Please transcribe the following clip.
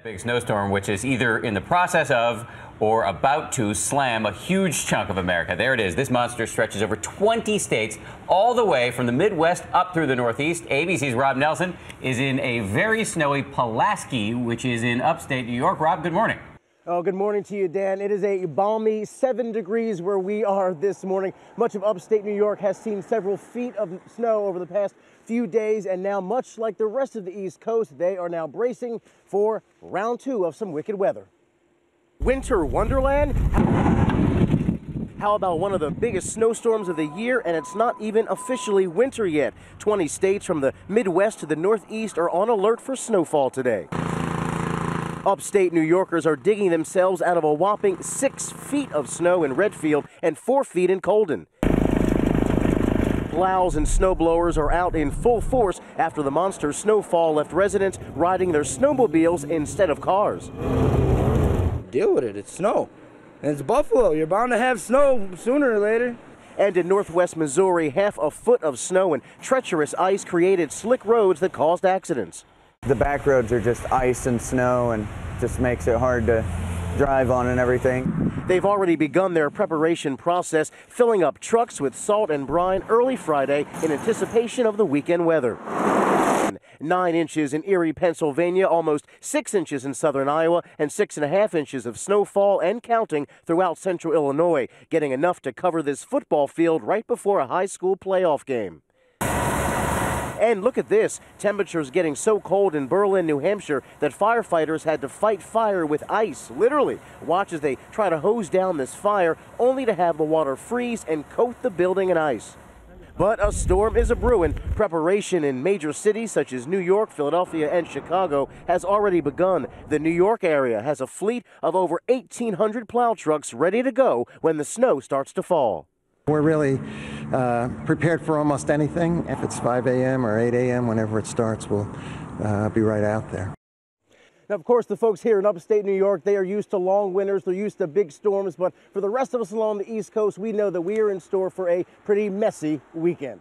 Big snowstorm, which is either in the process of or about to slam a huge chunk of America. There it is. This monster stretches over 20 states, all the way from the Midwest up through the Northeast. ABC's Rob Nelson is in a very snowy Pulaski, which is in upstate New York. Rob, good morning. Oh, good morning to you, Dan. It is a balmy 7 degrees where we are this morning. Much of upstate New York has seen several feet of snow over the past few days, and now, much like the rest of the East Coast, they are now bracing for round 2 of some wicked weather. Winter wonderland? How about one of the biggest snowstorms of the year, and it's not even officially winter yet? 20 states from the Midwest to the Northeast are on alert for snowfall today. Upstate New Yorkers are digging themselves out of a whopping 6 feet of snow in Redfield and 4 feet in Colden. Plows and snowblowers are out in full force after the monster snowfall left residents riding their snowmobiles instead of cars. Deal with it. It's snow. And it's Buffalo. You're bound to have snow sooner or later. And in northwest Missouri, half a foot of snow and treacherous ice created slick roads that caused accidents. The back roads are just ice and snow and just makes it hard to drive on and everything. They've already begun their preparation process, filling up trucks with salt and brine early Friday in anticipation of the weekend weather. 9 inches in Erie, Pennsylvania, almost 6 inches in southern Iowa, and 6.5 inches of snowfall and counting throughout central Illinois, getting enough to cover this football field right before a high school playoff game. And look at this, temperatures getting so cold in Berlin, New Hampshire that firefighters had to fight fire with ice, literally. Watch as they try to hose down this fire, only to have the water freeze and coat the building in ice. But a storm is a-brewing. Preparation in major cities such as New York, Philadelphia, and Chicago has already begun. The New York area has a fleet of over 1,800 plow trucks ready to go when the snow starts to fall. We're really prepared for almost anything. If it's 5 a.m. or 8 a.m., whenever it starts, we'll be right out there. Now, of course, the folks here in upstate New York, they are used to long winters, they're used to big storms, but for the rest of us along the East Coast, we know that we are in store for a pretty messy weekend.